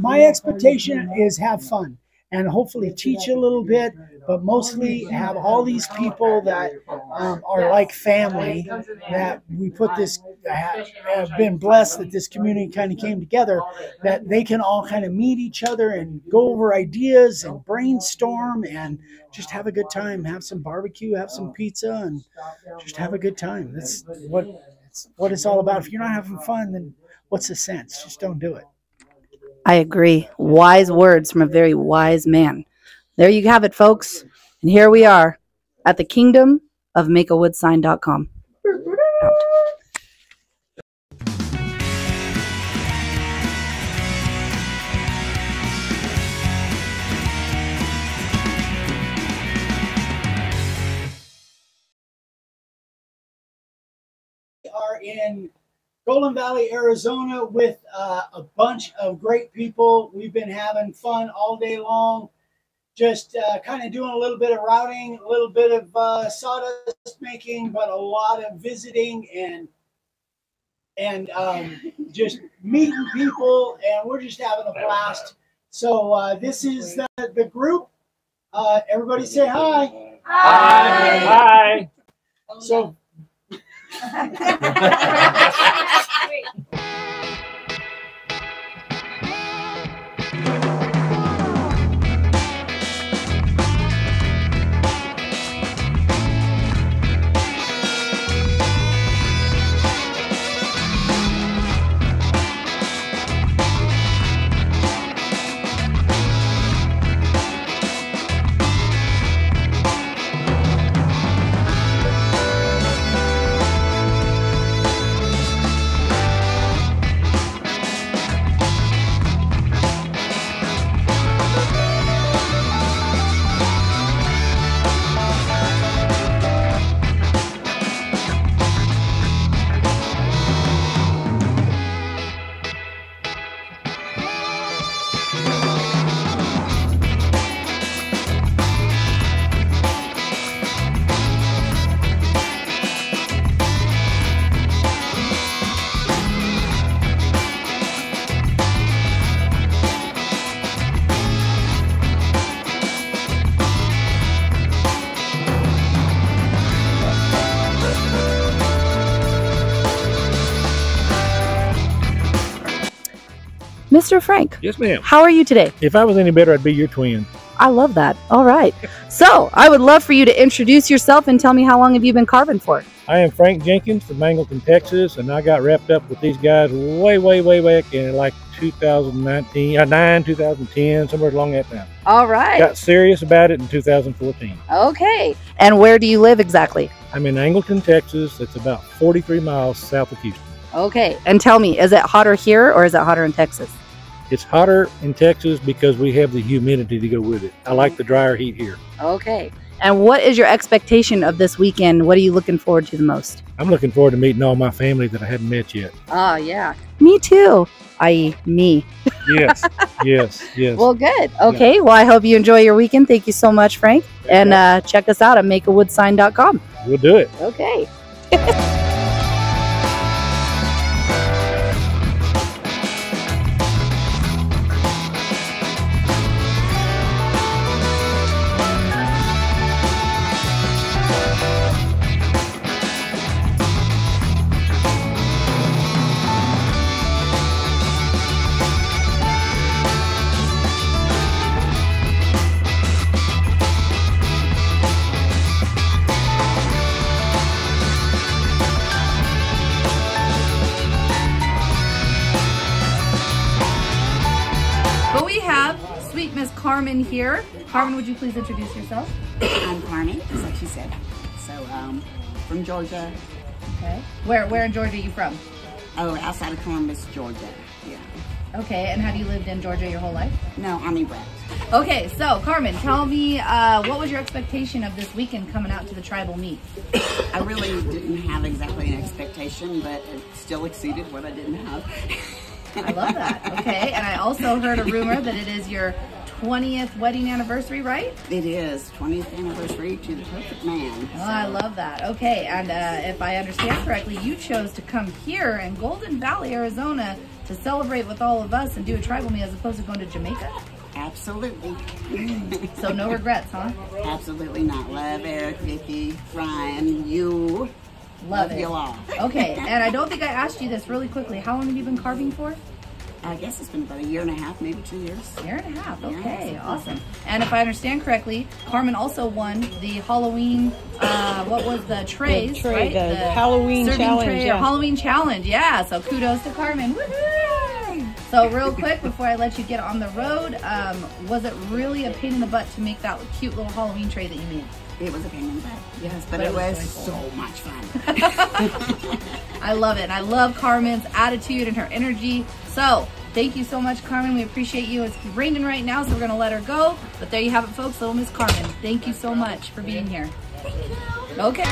my expectation is have fun and hopefully teach a little bit, but mostly have all these people that are like family, that we put this, have been blessed that this community kind of came together, that they can all kind of meet each other and go over ideas and brainstorm and just have a good time, have some barbecue, have some pizza, and just have a good time. That's what it's all about. If you're not having fun, then what's the sense? Just don't do it. I agree. Wise words from a very wise man. There you have it, folks. And here we are at the kingdom of Makeawoodsign.com. We are in Golden Valley, Arizona with a bunch of great people. We've been having fun all day long, just kind of doing a little bit of routing, a little bit of sawdust making, but a lot of visiting and just meeting people, and we're just having a blast. So this is the group. Everybody say hi. Hi. Hi. So Mr. Frank. Yes, ma'am. How are you today? If I was any better, I'd be your twin. I love that. All right. So I would love for you to introduce yourself and tell me how long have you been carving for? I am Frank Jenkins from Angleton, Texas, and I got wrapped up with these guys way back in like 2010, somewhere along that time. All right. Got serious about it in 2014. Okay. And where do you live exactly? I'm in Angleton, Texas. It's about 43 miles south of Houston. Okay. And tell me, is it hotter here or is it hotter in Texas? It's hotter in Texas because we have the humidity to go with it. I like the drier heat here. Okay. And what is your expectation of this weekend? What are you looking forward to the most? I'm looking forward to meeting all my family that I haven't met yet. Oh, yeah. Me too. I.e. me. Yes, yes. Well, good. Okay. Yeah. Well, I hope you enjoy your weekend. Thank you so much, Frank. And check us out at Makeawoodsign.com. We'll do it. Okay. Sweet Miss Carmen here. Carmen, would you please introduce yourself? I'm Carmen, just like she said. So, from Georgia. Okay. Where in Georgia are you from? Oh, outside of Columbus, Georgia. Yeah. Okay, and have you lived in Georgia your whole life? No, I'm erect. Okay, so Carmen, tell me, what was your expectation of this weekend coming out to the tribal meet? I really didn't have exactly an expectation, but it still exceeded what I didn't have. I love that. Okay, and I also heard a rumor that it is your 20th wedding anniversary, right? It is 20th anniversary to the perfect man. Oh, I love that. Okay, and if I understand correctly, you chose to come here in Golden Valley, Arizona to celebrate with all of us and do a tribal meet as opposed to going to Jamaica? Absolutely. So no regrets, huh? Absolutely not. Love Eric, Vicky, Brian, you. Love it. You all. Okay, and I don't think I asked you this really quickly. How long have you been carving for? I guess it's been about 1.5 years, maybe 2 years. A year and a half, okay, awesome. And if I understand correctly, Carmen also won the Halloween, what was the trays, right? The Halloween challenge. Tray, yeah. Halloween challenge, yeah. So kudos to Carmen. Woohoo! So real quick, before I let you get on the road, was it really a pain in the butt to make that cute little Halloween tray that you made? It was a pain in the butt, yes, but it was so much fun. I love it. And I love Carmen's attitude and her energy. So thank you so much, Carmen. We appreciate you. It's raining right now, so we're going to let her go. But there you have it, folks. Little Miss Carmen. Thank you so much for being here. Thank you. Okay.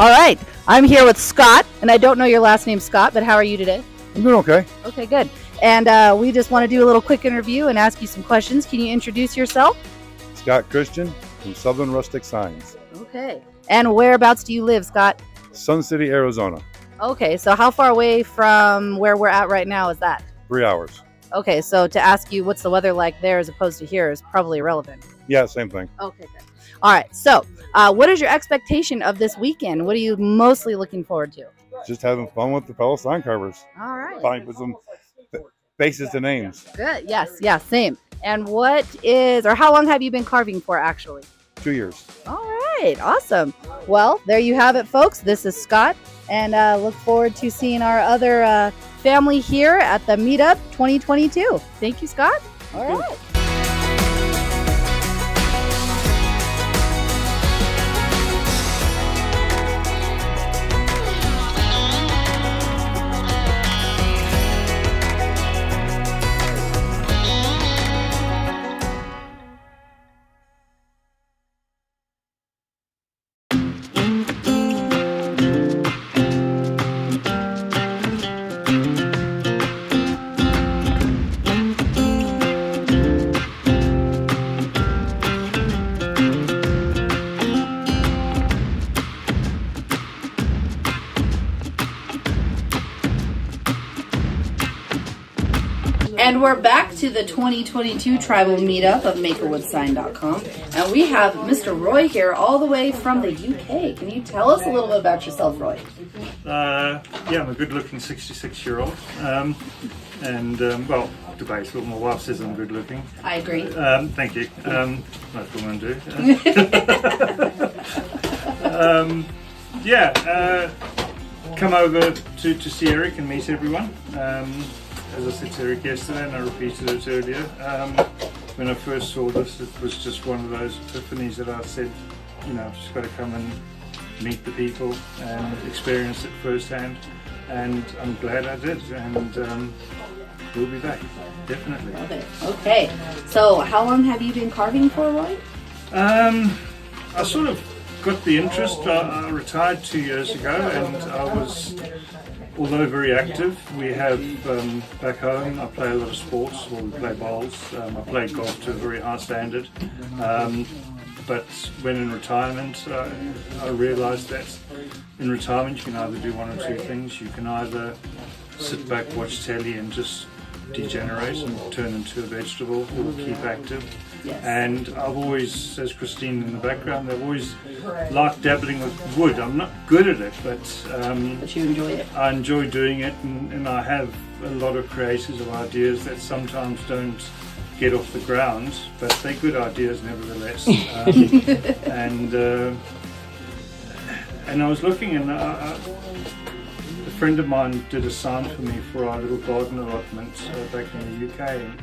All right, I'm here with Scott, and I don't know your last name, Scott, but how are you today? I'm doing okay. Okay, good. And we just want to do a little quick interview and ask you some questions. Can you introduce yourself? Scott Christian from Southern Rustic Signs. Okay. And whereabouts do you live, Scott? Sun City, Arizona. Okay, so how far away from where we're at right now is that? 3 hours. Okay, so to ask you what's the weather like there as opposed to here is probably irrelevant. Yeah, same thing. Okay, good. All right, so what is your expectation of this weekend? What are you mostly looking forward to? Just having fun with the fellow sign carvers. All right. Finally put some faces to names. Good, yes, yeah, same. And what is, or how long have you been carving for actually? 2 years. All right, awesome. Well, there you have it, folks. This is Scott, and look forward to seeing our other family here at the Meetup 2022. Thank you, Scott. All right. And we're back to the 2022 Tribal Meetup of Makeawoodsign.com. And we have Mr. Roy here all the way from the UK. Can you tell us a little bit about yourself, Roy? Yeah, I'm a good-looking 66-year-old. Well, debatable. My wife says I'm good-looking. I agree. Thank you. Most women do. Come over to see Eric and meet everyone. As I said to Eric yesterday, and I repeated it earlier, when I first saw this, it was just one of those epiphanies that I said, you know, I've just got to come and meet the people and experience it firsthand. And I'm glad I did, and we'll be back, definitely. Love it. Okay, so how long have you been carving for, Roy? I sort of got the interest. I retired 2 years ago, and I was, although very active, we have back home, I play a lot of sports. Well, we play bowls. I play golf to a very high standard. But when in retirement, I realised that in retirement you can either do one or two things. You can either sit back, watch telly and just degenerate and turn into a vegetable. It will keep active. Yes. And I've always, as Christine in the background, I've always liked dabbling with wood. I'm not good at it, but you enjoy it. I enjoy doing it, and I have a lot of creative ideas that sometimes don't get off the ground, but they're good ideas nevertheless. And I was looking, and a friend of mine did a sign for me for our little garden allotment back in the UK, and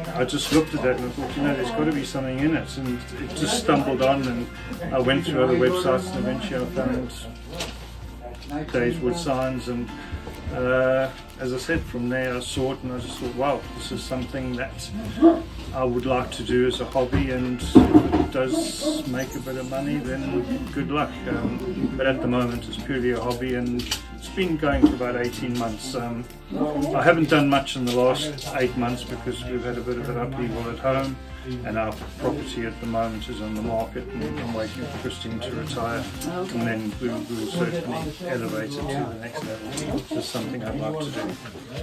I just looked at that and I thought, you know, there's got to be something in it, and it just stumbled on, and I went through other websites and eventually I found Dave's wood signs, and as I said, from there I saw it and I just thought, wow, this is something that I would like to do as a hobby, and if it does make a bit of money, then good luck. But at the moment it's purely a hobby, and it's been going for about 18 months. I haven't done much in the last 8 months because we've had a bit of an upheaval at home, and our property at the moment is on the market, and I'm waiting for Christine to retire, and then we will certainly elevate it to the next level. It's just something I'd like to do.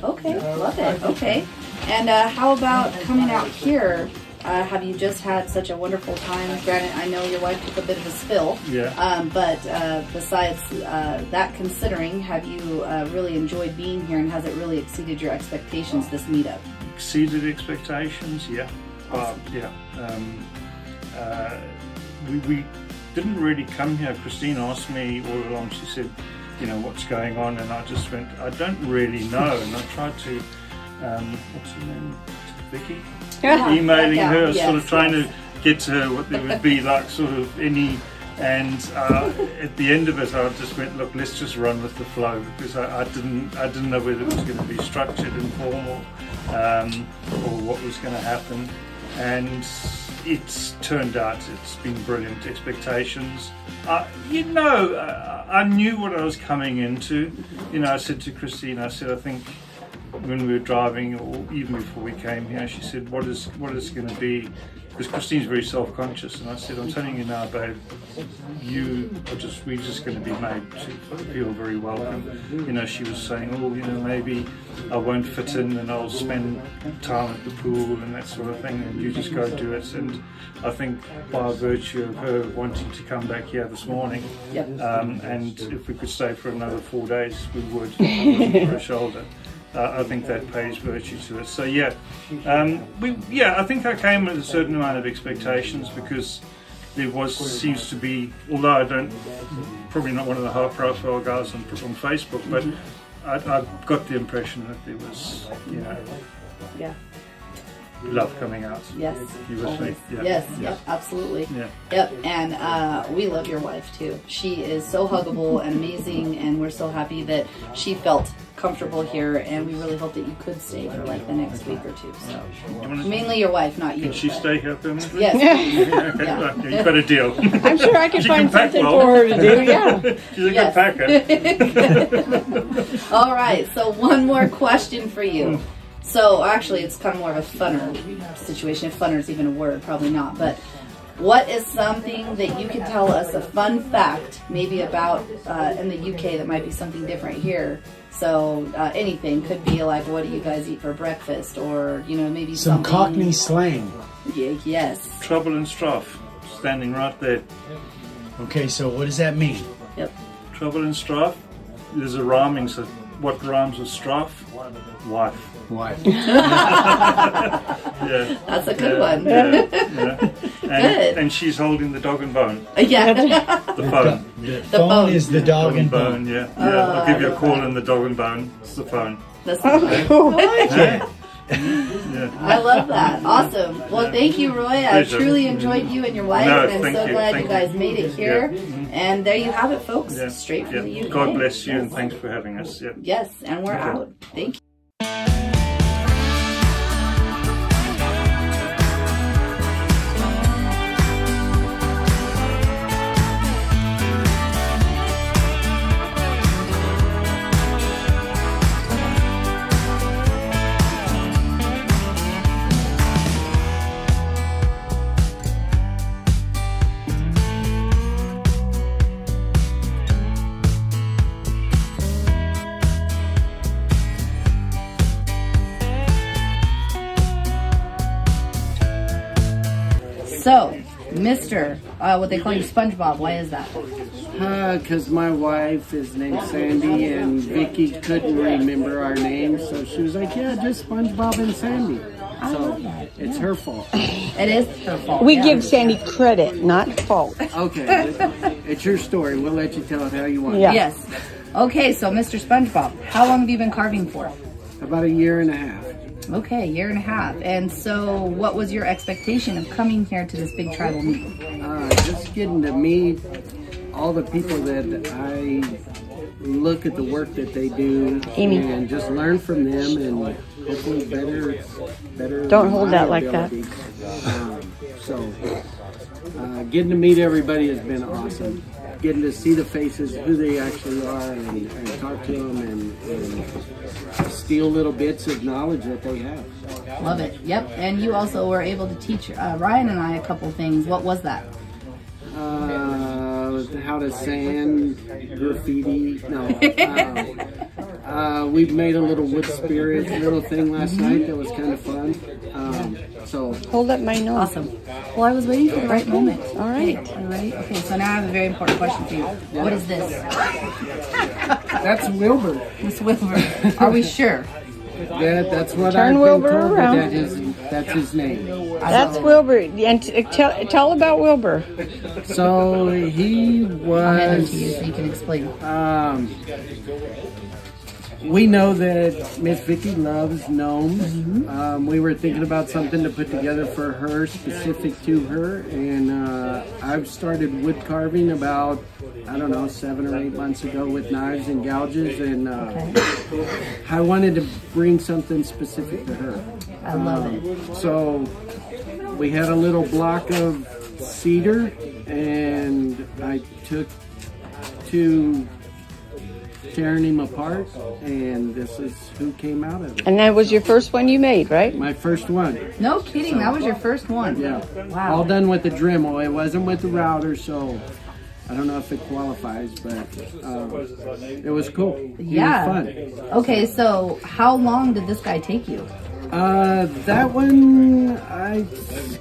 Okay, love it. Okay, and how about coming out here? Have you just had such a wonderful time? Granted, I know your wife took a bit of a spill. Yeah. But besides that, considering, have you really enjoyed being here, and has it really exceeded your expectations, this meetup? Exceeded expectations, yeah. Yeah. We didn't really come here. Christine asked me all along, she said, you know, what's going on? And I just went, I don't really know. And I tried to, what's her name? Vicky? Emailing her, sort of trying to get to her what there would be like, sort of any, and at the end of it I just went, look, let's just run with the flow, because I didn't know whether it was going to be structured and formal, or what was going to happen, and it's turned out it's been brilliant. Expectations, you know, I knew what I was coming into. You know, I said to Christine, I said, I think when we were driving, or even before we came here, she said, what is it going to be? Because Christine's very self-conscious, and I said, I'm telling you now, babe, we're just going to be made to feel very welcome. You know, she was saying, oh, you know, maybe I won't fit in and I'll spend time at the pool and that sort of thing, and you just go do it. And I think by virtue of her wanting to come back here this morning, and if we could stay for another 4 days, we would, for a shoulder. I think that pays virtue to it. So yeah, I think I came with a certain amount of expectations, because there seems to be, although I don't, probably not one of the high-profile guys on Facebook, but I got the impression that there was, you know, love coming out. Yes. You with me? Yeah. Yes. Yep. Absolutely. Yeah. Yep. And we love your wife too. She is so huggable and amazing, and we're so happy that she felt comfortable here, and we really hope that you could stay for like the next week or two. So mainly your wife, not you. Can she stay here permanently? Yes. Okay, right. You've got a deal. I'm sure I can find something for her to do. Yeah. She's a good packer. All right. So one more question for you. So actually, it's kind of more of a funner situation. If funner is even a word, probably not. But what is something that you can tell us, a fun fact, maybe about in the UK that might be something different here? So anything could be like, what do you guys eat for breakfast, or you know, maybe some Cockney slang. Yeah, yes. Trouble and strife, standing right there. Okay, so what does that mean? Yep. Trouble and strife. There's a rhyming. So what rhymes with strife? Wife. Wife. Yeah. That's a good one. Yeah. Good. And she's holding the dog and bone. Yeah. The phone. The phone is the dog and bone. Yeah. I'll give you a call on the dog and bone. It's the phone. That's cool. Yeah. Yeah. I love that. Awesome. Well, thank you, Roy. I truly enjoyed you and your wife, and I'm so glad you guys made it here. Yeah. And there you have it, folks. Yeah. Straight from the UK. God bless you, and thanks for having us. Yeah. Yes, and we're out. Thank you. So, Mr. What they call you SpongeBob, why is that? Because my wife is named Sandy and Vicky couldn't remember our names, so she was like, yeah, just SpongeBob and Sandy. So it's her fault. It is her fault. We give Sandy credit, not fault. Okay, it's your story. We'll let you tell it how you want. Yeah. Yes. Okay, so Mr. SpongeBob, how long have you been carving for? About 1.5 years. Okay, 1.5 years. And so what was your expectation of coming here to this big tribal meeting? Just getting to meet all the people that I look at the work that they do and just learn from them and hopefully better. Don't hold that like that. Getting to meet everybody has been awesome. Getting to see the faces, who they actually are, and talk to them and steal little bits of knowledge that they have. Love it. Yep. And you also were able to teach Ryan and I a couple things. What was that? How to sand, graffiti. No. We made a little wood spirit little thing last night that was kind of fun. So Hold up my nose. Awesome. Well, I was waiting for the right moment. All right. Okay, are you ready? Okay, so now I have a very important question for you. What is this? that's Wilbur. Miss Wilbur. Are we sure? That's what Turn I've been Wilbur told, around. that's his name. That's Wilbur. And tell about Wilbur. So he I'll hand it was. to you so you can explain. We know that Miss Vicky loves gnomes. We were thinking about something to put together for her, specific to her, and I've started wood carving about, I don't know, 7 or 8 months ago with knives and gouges, and I wanted to bring something specific to her. I love it. So we had a little block of cedar, and I took to tearing him apart, and this is who came out of it. And that was your first one you made, right? My first one. No kidding, that was your first one. Yeah. Wow. All done with the Dremel. It wasn't with the router, so I don't know if it qualifies, but it was cool. Yeah. It was fun. Okay, so how long did this guy take you? That one, I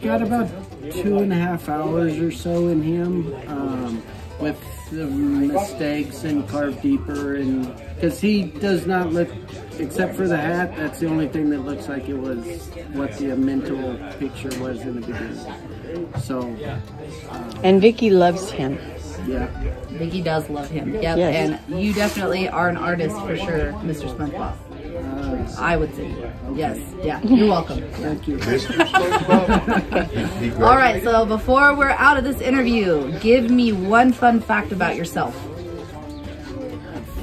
got about 2.5 hours or so in him, with the mistakes and carve deeper, and because he does not look, except for the hat, that's the only thing that looks like it was what the mental picture was in the beginning. So And Vicky loves him. yeah. Vicky does love him. Yep. Yes. And you definitely are an artist for sure, Mr. SpongeBob. I would say. Yes. Yeah. You're welcome. Thank you. All right. So before we're out of this interview, give me one fun fact about yourself.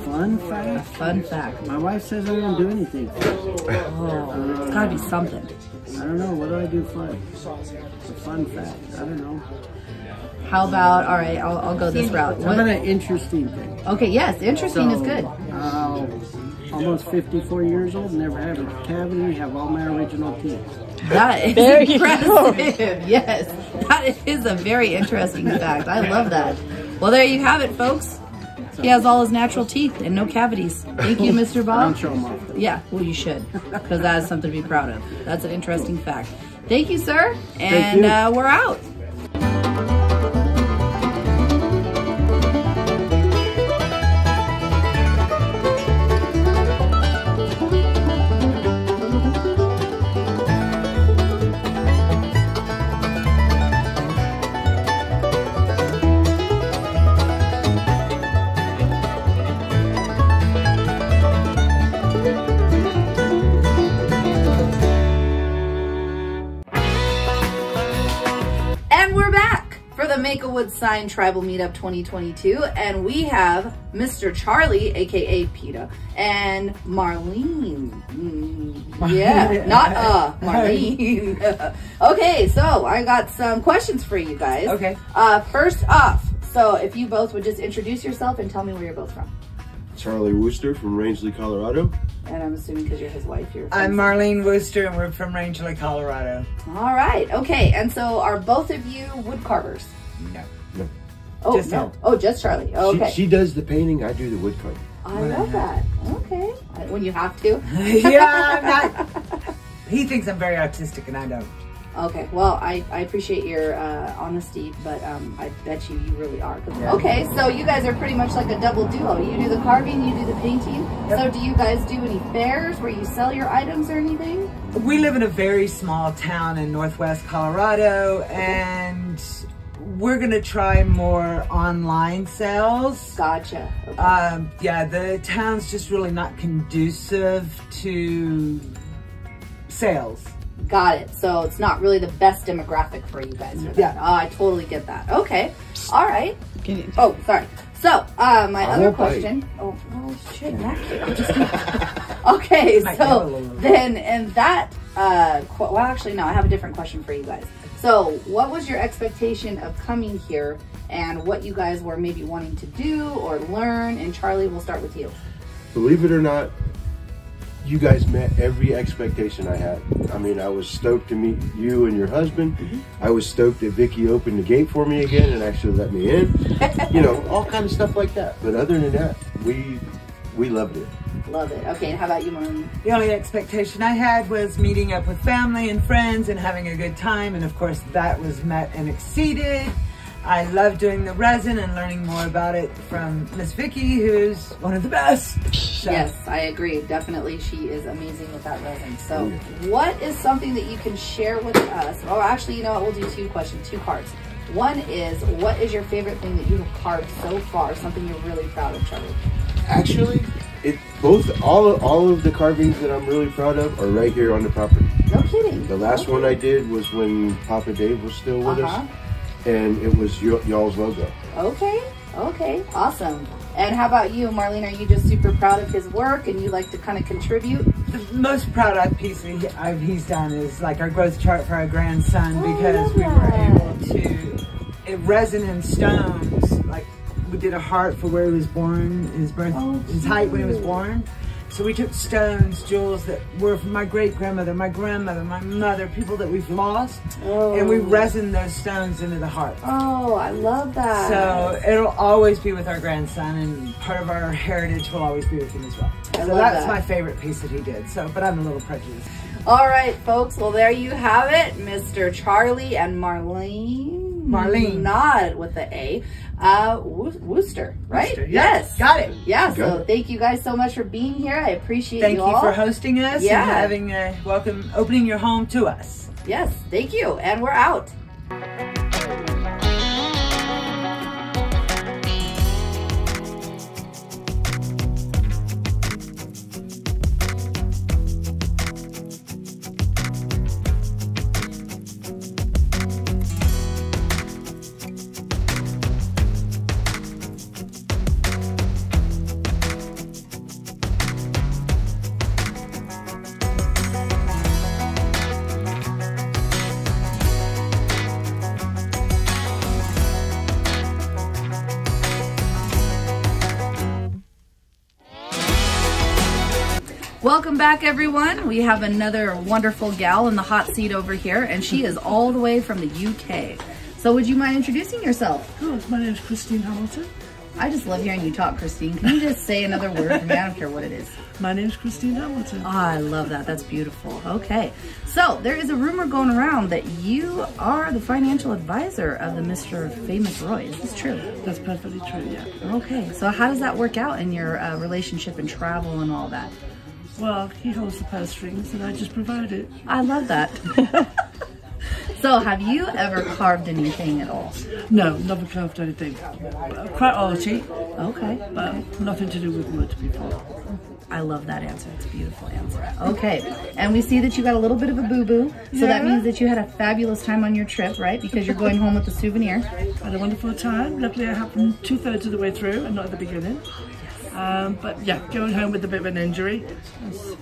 Fun fact? Fun fact. My wife says I don't do anything. Oh, it's gotta be something. I don't know. What do I do fun? It's a fun fact. I don't know. How about, all right, I'll go this route. How about an interesting thing? Okay, yes, interesting is good. Almost 54 years old, never had a cavity, have all my original teeth. That is There you impressive. Yes, that is a very interesting fact. I love that. Well, there you have it, folks. He has all his natural teeth and no cavities. Thank you, Mr. I Bob. don't show them off. Yeah, well, you should, because that is something to be proud of. That's an interesting fact. Thank you, sir, and we're out. Makeawoodsign Tribal Meetup 2022, and we have Mr. Charlie, aka PETA, and Marlene. Yeah, not Marlene. Okay, so I got some questions for you guys. Okay. First off, so if you both would just introduce yourself and tell me where you're both from. Charlie Wooster from Rangeley, Colorado. And I'm assuming because you're his wife, you're from... I'm Marlene Wooster, and we're from Rangeley, Colorado. All right, okay. And so are both of you wood carvers? No. Oh, Just no. Oh, just Charlie. Oh, okay. She does the painting, I do the wood carving. I love that. Okay. When you have to. Yeah, I'm not... He thinks I'm very artistic, and I don't. Okay, well, I appreciate your honesty, but I bet you really are. Okay, so you guys are pretty much like a double duo. You do the carving, you do the painting. Yep. So do you guys do any fairs where you sell your items or anything? We live in a very small town in Northwest Colorado, and we're gonna try more online sales. Gotcha. Okay. Yeah, the town's just really not conducive to sales. Got it. So it's not really the best demographic for you guys. Yeah. Oh, I totally get that. Okay. All right. Oh, sorry. So, my other question. Oh, shit. Okay. So then, and that, well, actually, no, I have a different question for you guys. So what was your expectation of coming here and what you guys were maybe wanting to do or learn? And Charlie, we'll start with you. Believe it or not, you guys met every expectation I had. I mean, I was stoked to meet you and your husband. I was stoked that Vicky opened the gate for me again and actually let me in. You know, all kind of stuff like that. But other than that, we loved it. Love it. Okay, and how about you, Marlene? The only expectation I had was meeting up with family and friends and having a good time. And of course, that was met and exceeded. I love doing the resin and learning more about it from Miss Vicky, who's one of the best. So. Yes, I agree. Definitely, she is amazing with that resin. So what is something that you can share with us? Or actually, you know what? We'll do two cards. One is, what is your favorite thing that you have carved so far? Something you're really proud of, Charlie? Actually, all of the carvings that I'm really proud of are right here on the property. No kidding. The last one I did was when Papa Dave was still with us. And it was y'all's logo. Okay, awesome. And how about you, Marlene? Are you just super proud of his work and you like to kind of contribute? The most proud of piece he's done is like our growth chart for our grandson, because we were able to resin in stones. Like we did a heart for where he was born, his height when he was born. So we took stones, jewels that were from my great-grandmother, my grandmother, my mother, people that we've lost, and we resined those stones into the heart. Oh, I love that. So it'll always be with our grandson, and part of our heritage will always be with him as well. So that's my favorite piece that he did. So, but I'm a little prejudiced. All right, folks. Well, there you have it, Mr. Charlie and Marlene. Nod with the A. Wooster, right? Wooster, yes. Got it. Yeah, so thank you guys so much for being here. I appreciate you all. Thank you for hosting us and having opening your home to us. Yes, thank you. And we're out. Welcome back, everyone. We have another wonderful gal in the hot seat over here, and she is all the way from the UK. So would you mind introducing yourself? Oh, my name is Christine Hamilton. I just love hearing you talk, Christine. Can you just say another word for me? I don't care what it is. My name is Christine Hamilton. Oh, I love that. That's beautiful. Okay. So there is a rumor going around that you are the financial advisor of the Mr. Famous Roy. Is this true? That's perfectly true, yeah. Okay. So how does that work out in your relationship and travel and all that? Well, he holds the purse strings and I just provide it. I love that. So, have you ever carved anything at all? No, never carved anything. Quite arty. Okay. But nothing to do with wood before. I love that answer. It's a beautiful answer. Okay. And we see that you got a little bit of a boo-boo. So that means that you had a fabulous time on your trip, right? Because you're going home with a souvenir. Had a wonderful time. Luckily, it happened 2/3 of the way through and not at the beginning. But yeah, going home with a bit of an injury.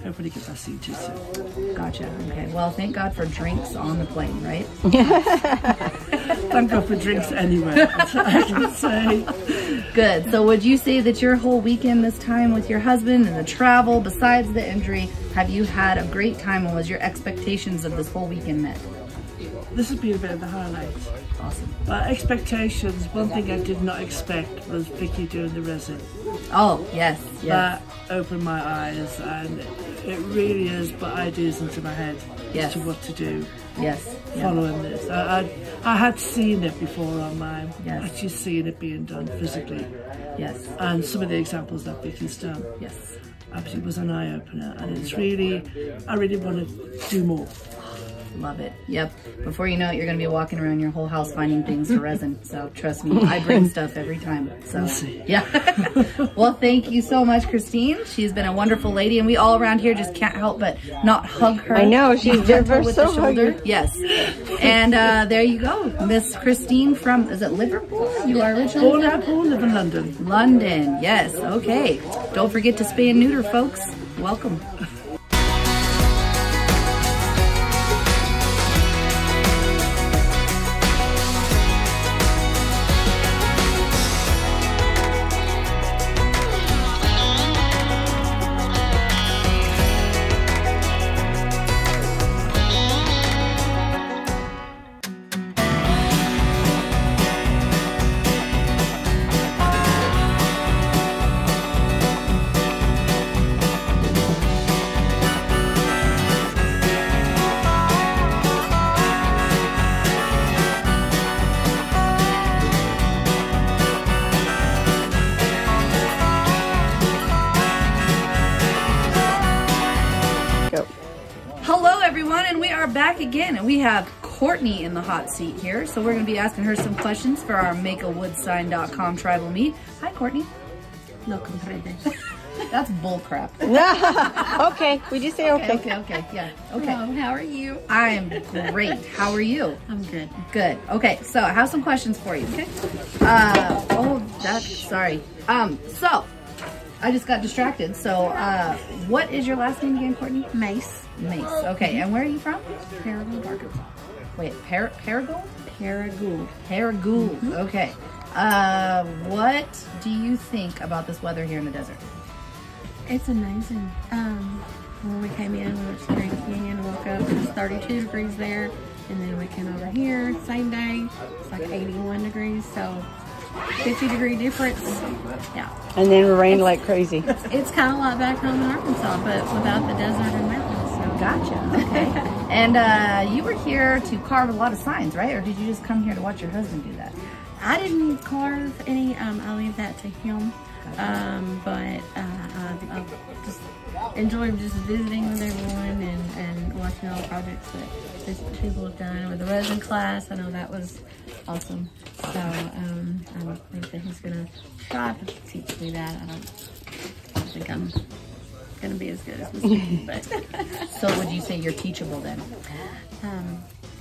Hopefully get that seen too soon. Gotcha. Okay. Well, thank God for drinks on the plane, right? Thank God for drinks anyway, I would say. Good. So would you say that your whole weekend this time with your husband and the travel, besides the injury, have you had a great time, and was your expectations of this whole weekend met? This has been a bit of the highlight. Awesome. But expectations, one thing I did not expect was Vicky doing the resin. Oh, yes, yes. That opened my eyes, and it really has put ideas into my head as to what to do. Yes. following this. I had seen it before online. Yes. Actually seen it being done physically. Yes. And some of the examples that Vicky's done. Yes. Absolutely was an eye opener, and it's really, I really want to do more. Love it. Yep. Before you know it, you're going to be walking around your whole house finding things for resin. So trust me, I bring stuff every time. So We'll see. yeah. Well, thank you so much, Christine. She's been a wonderful lady, and we all around here just can't help but not hug her. I know, she's gentle with so the shoulder. huggy. Yes. And there you go, Miss Christine from, is it Liverpool? You are originally Born from? Liverpool, live in London. London. Yes. Okay. Don't forget to spay and neuter, folks. Welcome. Hello everyone, and we are back again, and we have Courtney in the hot seat here. So we're going to be asking her some questions for our Makeawoodsign.com tribal meet. Hi Courtney. No comprende. That's bull crap. Okay, we just say okay. Okay, yeah. Okay. Hello, how are you? I'm great. How are you? I'm good. Good. Okay, so I have some questions for you. Okay. Sorry. So I just got distracted. So what is your last name again, Courtney? Mace. Mace. Okay, and where are you from? Paragould, Arkansas. Wait, Paragould? Paragould. Paragould. Okay. What do you think about this weather here in the desert? It's amazing. When we came in, we went to Grand Canyon, woke up, it was 32 degrees there, and then we came over here, same day, it's like 81 degrees, so 50-degree difference. Yeah. And then it rained like crazy. It's kind of like back home in Arkansas, but without the desert and mountains. So. Gotcha. Okay. And you were here to carve a lot of signs, right? Or did you just come here to watch your husband do that? I didn't carve any. I leave that to him. But I just enjoy just visiting with everyone and watching all the projects that these people have done with the resin class. I know that was awesome. So I think that he's gonna try to teach me that. I don't think I'm gonna be as good as Mr. But so would you say you're teachable then?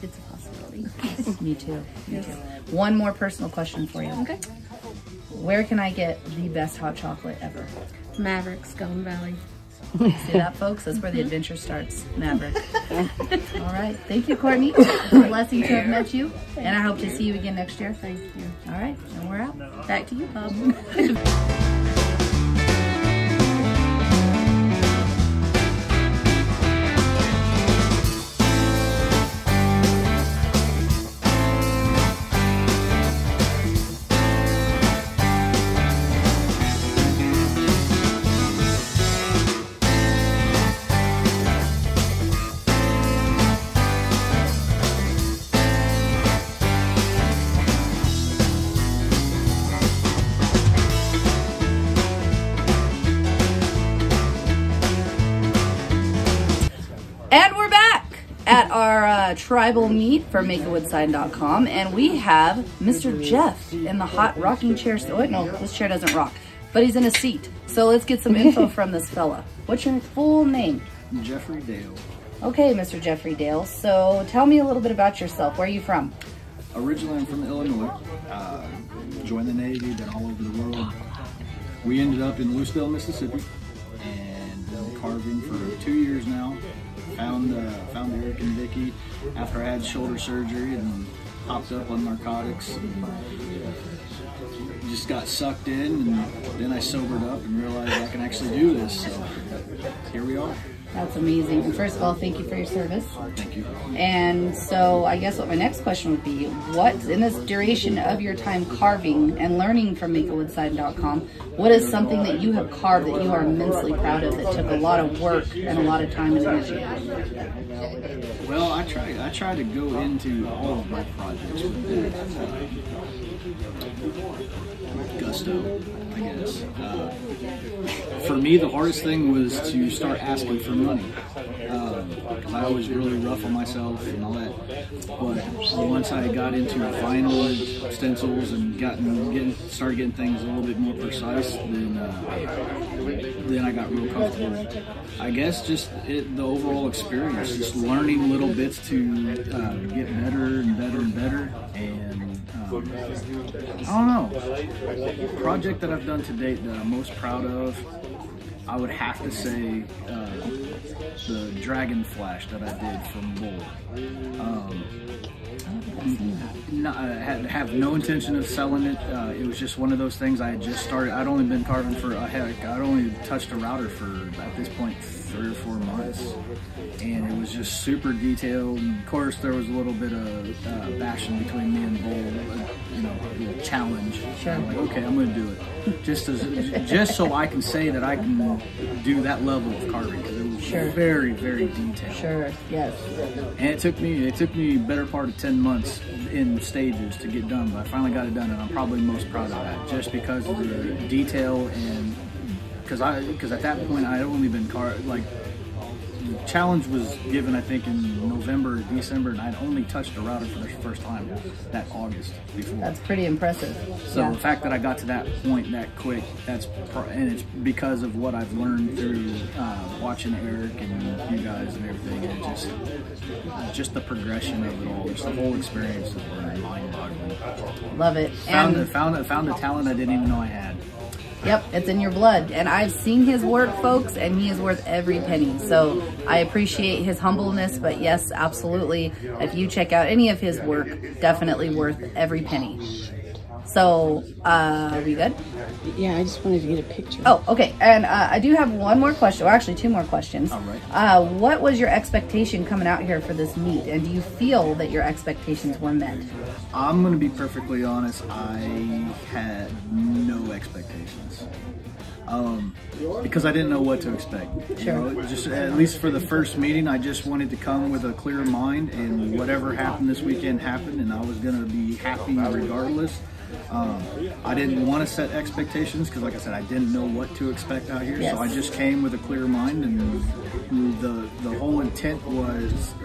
it's a possibility. Yes, me too. Me too. One more personal question for you. Okay. Where can I get the best hot chocolate ever? Maverick's, Golden Valley. See that, folks? That's where the adventure starts. Maverick. All right. Thank you, Courtney. It's a blessing to have met you, and I hope to see you again next year. Thank you. All right. And we're out. Back to you, Bob. And we're back at our tribal meet for Makeawoodsign.com, and we have Mr. Jeff in the hot rocking chair. Oh, wait, no, this chair doesn't rock, but he's in a seat. So let's get some info from this fella. What's your full name? Jeffrey Dale. Okay, Mr. Jeffrey Dale. So tell me a little bit about yourself. Where are you from? Originally, I'm from Illinois. Joined the Navy, been all over the world. We ended up in Louisville, Mississippi, and been carving for 2 years now. Found Eric and Vicky after I had shoulder surgery and hopped up on narcotics. Just got sucked in, and then I sobered up and realized I can actually do this. So here we are. That's amazing. And first of all, thank you for your service. Thank you. And so I guess what my next question would be, what, in this duration of your time carving and learning from Makeawoodsign.com, what is something that you have carved that you are immensely proud of that took a lot of work and a lot of time and energy? Well, I try to go into all of my projects with gusto, I guess. For me, the hardest thing was to start asking for money. Because I was really rough on myself and all that. But once I got into vinyl stencils and started getting things a little bit more precise, then I got real comfortable. I guess just the overall experience, just learning little bits to get better and better and better. And I don't know. The project that I've done to date that I'm most proud of, I would have to say the Dragon Flash that I did from Bull. I have no intention of selling it. It was just one of those things I had just started. I'd only been carving for, I'd only touched a router for, at this point, 3 or 4 months. And it was just super detailed. And of course, there was a little bit of bashing between me and Bull, you know, a challenge. Sure. I'm like, okay, I'm going to do it. Just so I can say that I can do that level of carving, because it was very, very detailed. Sure, yes. And it took me better part of 10 months in stages to get done, but I finally got it done, and I'm probably most proud of that, just because of the detail, and because at that point I had only been the challenge was given, I think, in November or December, and I'd only touched a router for the first time that August before. That's pretty impressive. So the fact that I got to that point that quick, and it's because of what I've learned through watching Eric and you guys and everything, and just the progression of it all, just the whole experience is mind-boggling. Love it. Found a talent I didn't even know I had. Yep, it's in your blood. And I've seen his work, folks, and he is worth every penny. So I appreciate his humbleness, but yes, absolutely. If you check out any of his work, definitely worth every penny. So, are we good? Yeah, I just wanted to get a picture. Oh, okay. And I do have one more question, or actually 2 more questions. All right. What was your expectation coming out here for this meet? And do you feel that your expectations were met? I'm going to be perfectly honest. I had no expectations. Because I didn't know what to expect. Sure. You know, just at least for the first meeting, I just wanted to come with a clear mind, and whatever happened this weekend happened, and I was going to be happy regardless. I didn't want to set expectations because, like I said, I didn't know what to expect out here. Yes. So I just came with a clear mind, and the whole intent was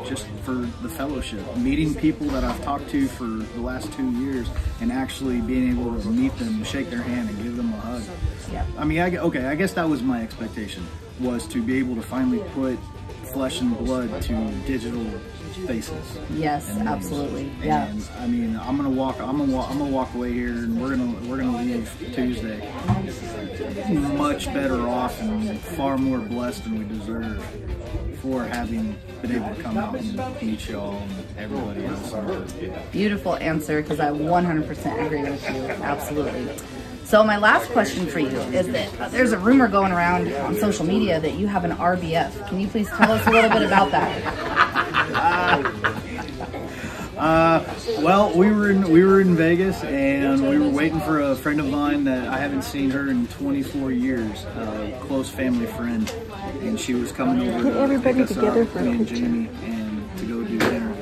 just for the fellowship, meeting people that I've talked to for the last 2 years, and actually being able to meet them, shake their hand, and give them a hug. Yep. I mean, I guess that was my expectation, was to be able to finally put flesh and blood to digital faces. Yes, absolutely. Yeah. And I mean, I'm gonna walk away here, and we're gonna leave Tuesday much better off and far more blessed than we deserve for having been able to come out and meet y'all and everybody else. Beautiful answer, because I 100% agree with you. Absolutely. So my last question for you is that there's a rumor going around on social media that you have an RBF. Can you please tell us a little bit about that? Well, we were in Vegas, and we were waiting for a friend of mine that I haven't seen her in 24 years, a close family friend, and she was coming over to pick us up, me and Jamie, and to go do dinner.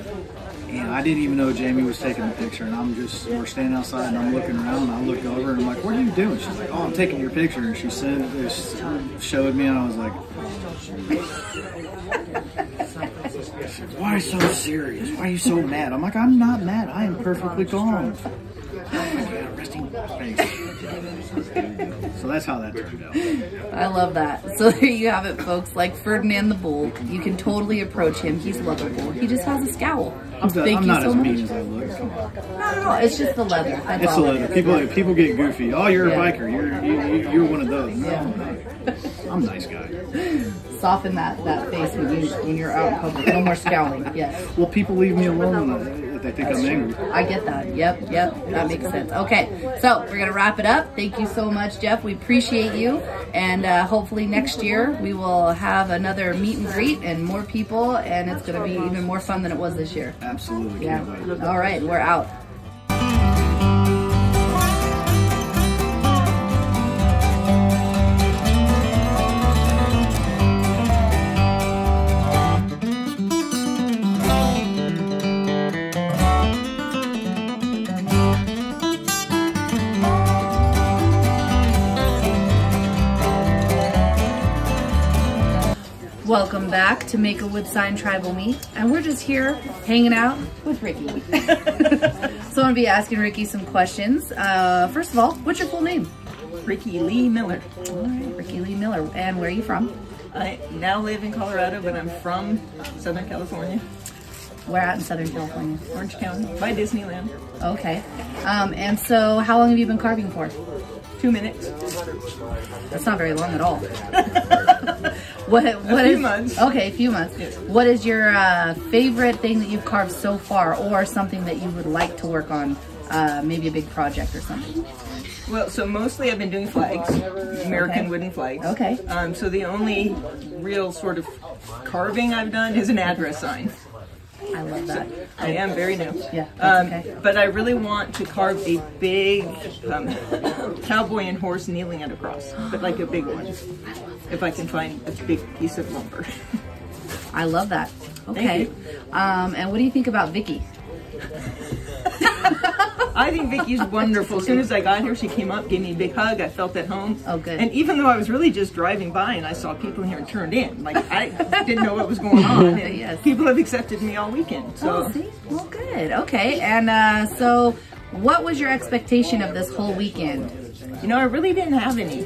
And I didn't even know Jamie was taking the picture, and we're standing outside, and I'm looking around, and I look over, and I'm like, what are you doing? She's like, oh, I'm taking your picture. And she showed me, and I was like, why are you so serious? Why are you so mad? I'm like, I'm not mad. I am perfectly calm. Resting face. So that's how that turned out. I love that. So there you have it, folks. Like Ferdinand the Bull, you can totally approach him. He's lovable. He just has a scowl. I'm not as mean as I look. Come on. Not at all. It's just the leather. That's it's all. the leather. People get goofy. Oh, you're a biker. You're one of those. Yeah. I'm a nice guy. Soften that face when you're out in public. No more scowling. Yes. Well, people leave me alone if they think I'm angry. I get that. Yep. That makes sense. Okay, so we're gonna wrap it up. Thank you so much, Jeff. We appreciate you, and hopefully next year we will have another meet and greet and more people, and it's gonna be even more fun than it was this year. Absolutely. Yeah. All right, we're out. Welcome back to Makeawoodsign Tribal Meet, and we're just here hanging out with Ricky. So I'm gonna be asking Ricky some questions. First of all, what's your full name? Ricky Lee Miller. All right, Ricky Lee Miller. And where are you from? I now live in Colorado, but I'm from Southern California. Where at in Southern California? Orange County, by Disneyland. Okay. And so how long have you been carving for? 2 minutes. That's not very long at all. A few months. Okay, a few months. Yes. What is your favorite thing that you've carved so far, or something that you would like to work on, maybe a big project or something? Well, so mostly I've been doing flags, American wooden flags. Okay. So the only real sort of carving I've done is an address sign. I love that. So, I am very new. Yeah. Okay. But I really want to carve a big cowboy and horse kneeling at a cross, but like a big one. If I can find a big piece of lumber. I love that. Okay. And what do you think about Vicky? I think Vicky's wonderful. As soon as I got here, she came up, gave me a big hug. I felt at home. Oh, good. And even though I was really just driving by and I saw people here and turned in, like I didn't know what was going on. And yes. People have accepted me all weekend. So. Oh, see? Well, good. Okay. And so what was your expectation of this whole weekend? You know, I really didn't have any.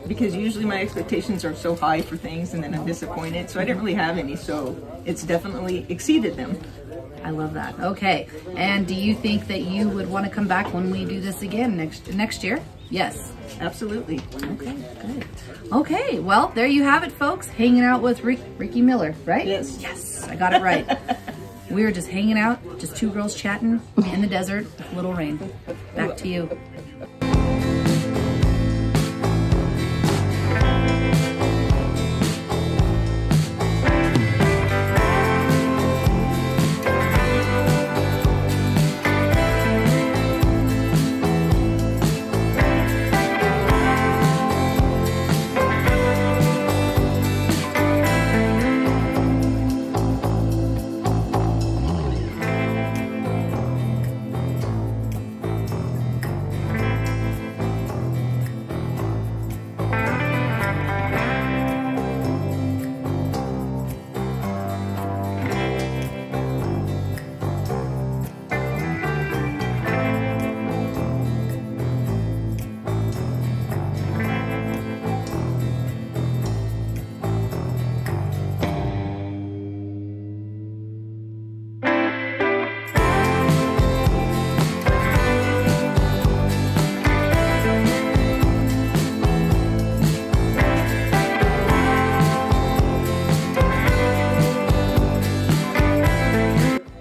Because usually my expectations are so high for things and then I'm disappointed. So I didn't really have any. So it's definitely exceeded them. I love that. Okay. And do you think that you would want to come back when we do this again next year? Yes. Absolutely. Okay, good. Okay, well, there you have it, folks. Hanging out with Ricky Miller, right? Yes. Yes, I got it right. We were just hanging out, just two girls chatting in the desert with a little rain. Back to you.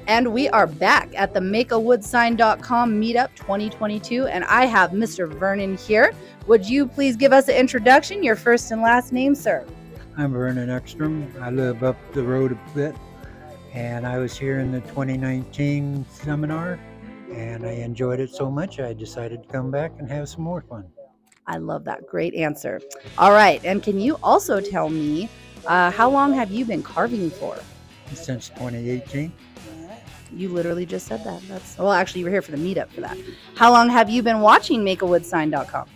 And we are back at the Makeawoodsign.com meetup 2022, and I have Mr. Vernon here. Would you please give us an introduction, your first and last name, sir? I'm Vernon Ekstrom. I live up the road a bit, and I was here in the 2019 seminar, and I enjoyed it so much I decided to come back and have some more fun. I love that. Great answer. All right, and can you also tell me how long have you been carving for? Since 2018. You literally just said that. Well, actually, you were here for the meetup for that. How long have you been watching Makeawoodsign.com?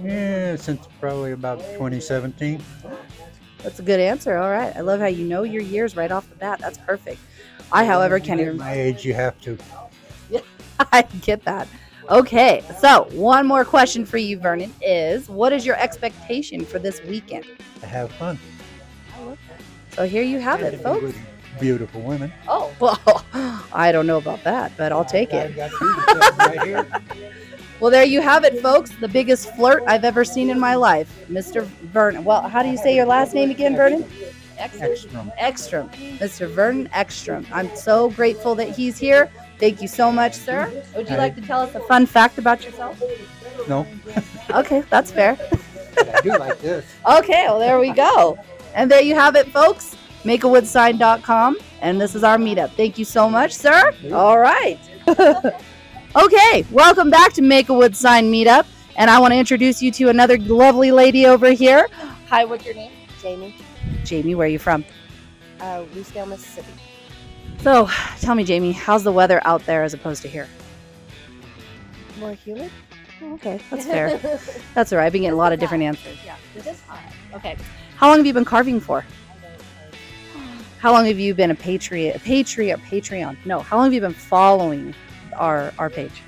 Yeah, since probably about 2017. That's a good answer. All right. I love how you know your years right off the bat. That's perfect. I, however, can't even... At my age, you have to. I get that. Okay. So, one more question for you, Vernon, is what is your expectation for this weekend? To have fun. I love that. So, here you have it, folks. Beautiful women. Oh, well, I don't know about that, but I'll take it. Right here. Well, there you have it, folks. The biggest flirt I've ever seen in my life, Mr. Vernon. Well, how do you say your last name again, Vernon? Ekstrom. Ekstrom. Mr. Vernon Ekstrom. I'm so grateful that he's here. Thank you so much, sir. Would you like to tell us a fun fact about yourself? No. Okay, that's fair. I do like this. Okay, well, there we go. And there you have it, folks. Makeawoodsign.com. And this is our meetup. Thank you so much, sir. All right. Okay, welcome back to Makeawoodsign Meetup. And I want to introduce you to another lovely lady over here. Hi, what's your name? Jamie. Jamie, where are you from? Lucedale, Mississippi. So, tell me, Jamie, how's the weather out there as opposed to here? More humid? Oh, okay, that's fair. That's all right. I've been getting a lot of different answers. Yeah, just hot. Okay. How long have you been carving for? How long have you been a Patreon? No, how long have you been following our page?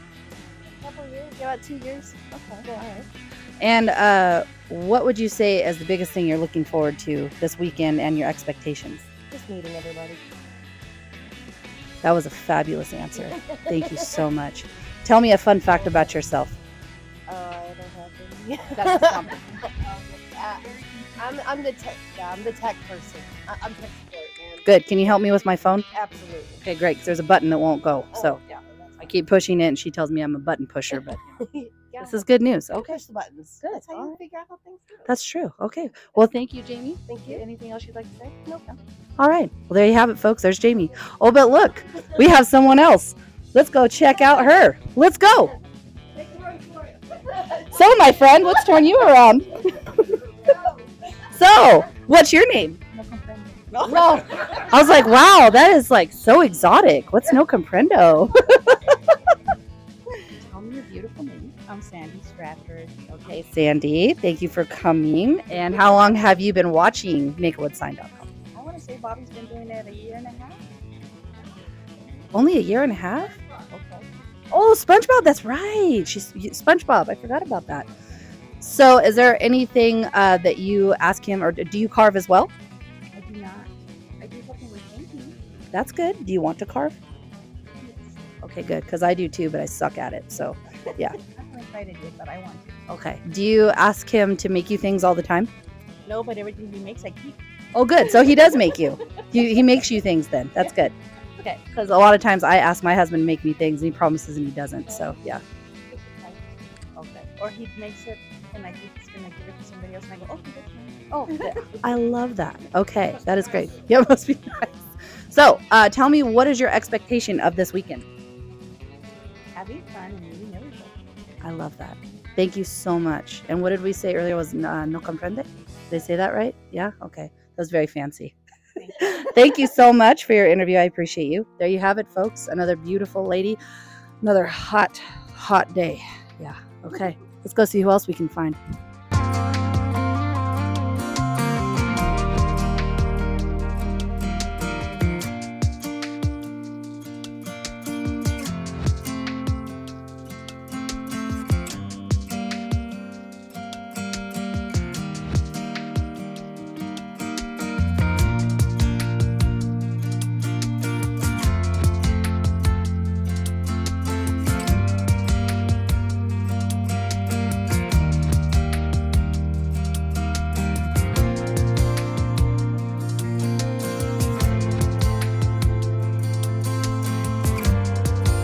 A couple years, yeah, about 2 years. Okay, all right. And what would you say is the biggest thing you're looking forward to this weekend and your expectations? Just meeting everybody. That was a fabulous answer. Thank you so much. Tell me a fun fact about yourself. I don't have any. That's something. I'm the tech. Yeah, I'm the tech person. I'm tech support, man. Good. Can you help me with my phone? Absolutely. Okay, great. 'Cause there's a button that won't go. So yeah, I keep pushing it, and she tells me I'm a button pusher. But yeah, this is good news. Okay. Push the buttons. Good. That's how you figure out how things go. That's true. Okay. Well, thank you, Jamie. Thank you. Anything else you'd like to say? Nope. All right. Well, there you have it, folks. There's Jamie. Oh, but look, we have someone else. Let's go check out her. Let's go. So, my friend, let's turn you around. So, what's your name? No. I was like, wow, that is like so exotic. What's no comprendo? Tell me your beautiful name. I'm Sandy Stratford. Okay, Sandy, thank you for coming. And how long have you been watching Makeawoodsign.com? I want to say Bobby's been doing it a year and a half. Only a year and a half? Okay. Oh, SpongeBob, that's right. She's SpongeBob. I forgot about that. So, is there anything that you ask him, or do you carve as well? I do not. I do something with painting. That's good. Do you want to carve? Yes. Okay, good, because I do too, but I suck at it. So, yeah. I haven't tried it yet, but I want to. Okay. Do you ask him to make you things all the time? No, but everything he makes, I keep. Oh, good. So he does make you. He makes you things then. That's good. Okay. Because a lot of times I ask my husband to make me things, and he promises and he doesn't. So, yeah. Okay. Or he makes it, and I think he's going to give it to somebody else, and I go, okay, that's fine. I love that. Okay, that is great. Yeah, it must be nice. So, tell me, what is your expectation of this weekend? Having fun and meeting everybody. I love that. Thank you so much. And what did we say earlier was no comprende? Did they say that right? Yeah? Okay. That was very fancy. Thank you so much for your interview. I appreciate you. There you have it, folks. Another beautiful lady. Another hot, hot day. Yeah. Okay. Let's go see who else we can find.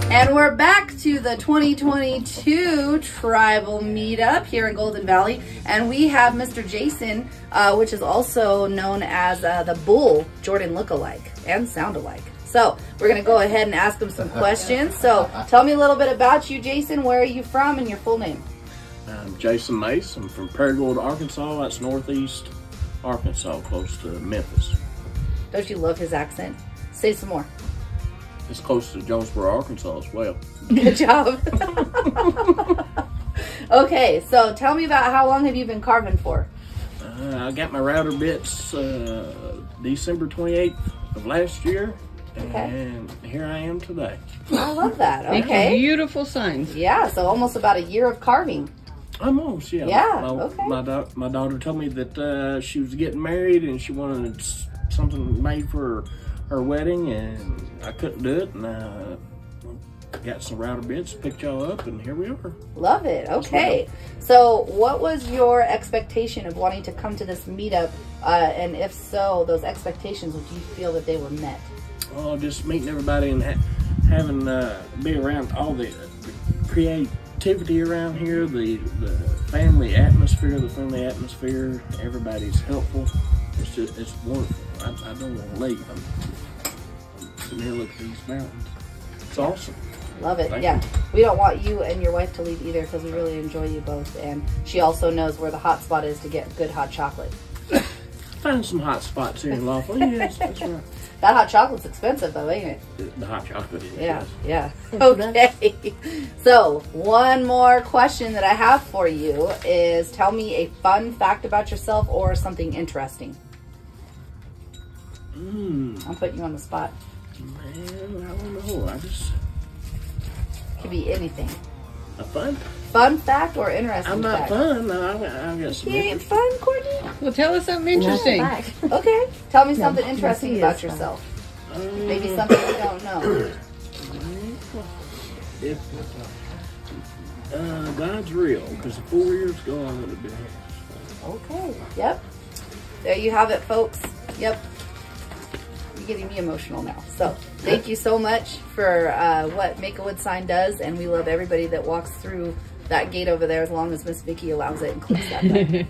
And we're back to the 2022 Tribal Meetup here in Golden Valley. And we have Mr. Jason, which is also known as the Bull Jordan lookalike and sound alike. So we're going to go ahead and ask him some questions. So tell me a little bit about you, Jason. Where are you from and your full name? I'm Jason Mace. I'm from Perrygold, Arkansas. That's northeast Arkansas, close to Memphis. Don't you love his accent? Say some more. It's close to Jonesboro, Arkansas as well. Good job. Okay, so tell me about how long have you been carving for? I got my router bits December 28th of last year, and here I am today. I love that. Making Okay. beautiful signs. Yeah, so almost about a year of carving. Almost, yeah. Yeah, okay. My daughter told me that she was getting married and she wanted something made for her wedding, and I couldn't do it, and got some router bits, picked y'all up, and here we are. Love it. Okay. So what was your expectation of wanting to come to this meetup? And if so, those expectations, do you feel that they were met? Oh, just meeting everybody and having be around all the creativity around here, the family atmosphere, everybody's helpful. It's wonderful. I don't want to leave. I'm sitting here looking at these mountains. It's awesome. Love it. Thank Yeah. you. We don't want you and your wife to leave either because we really enjoy you both. And she also knows where the hot spot is to get good hot chocolate. Find some hot spots here in Laughlin. Yes, that's right. That hot chocolate's expensive though, ain't it? The hot chocolate is. Yeah, yes. yeah. Okay. So one more question that I have for you is tell me a fun fact about yourself or something interesting. I'm putting you on the spot. Man, I don't know. Could be anything. A fun fact or interesting I'm not fact? fun. No, I've got some. You ain't fun, Courtney? Well, tell us something interesting. Okay. Tell me something interesting about yourself. Maybe something we don't know. If God's real, because 4 years ago I would have been here. Okay. Yep. There you have it, folks. Yep. You're getting me emotional now. So thank you so much for what Makeawoodsign does, and we love everybody that walks through that gate over there as long as Miss Vicky allows it and clicks that button.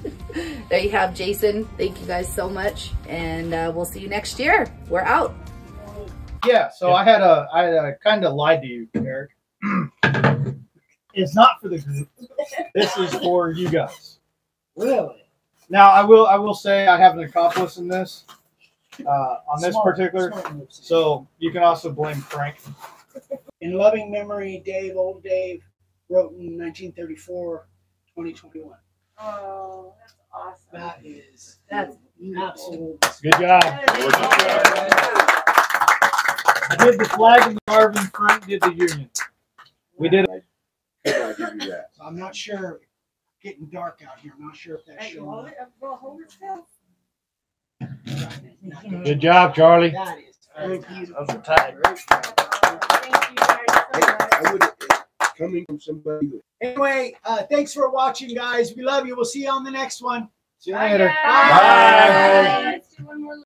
There you have Jason. Thank you guys so much, and we'll see you next year. We're out. Yeah, so I had a kind of lied to you, Eric. It's not for the group. This is for you guys. Really? Now I will say I have an accomplice in this. On this particular, so you can also blame Frank. In loving memory, Dave, old Dave, Rhoten, 1934, 2021. Oh, that's awesome. That's absolute. Good job. I did the flag and the carving. Frank did the union. We did. I'm not sure. Getting dark out here. I'm not sure if that's showing up. Good job, Charlie. That is. Thank you. Those are tight. Coming from somebody. Anyway, thanks for watching, guys. We love you. We'll see you on the next one. See you later. Bye. Bye.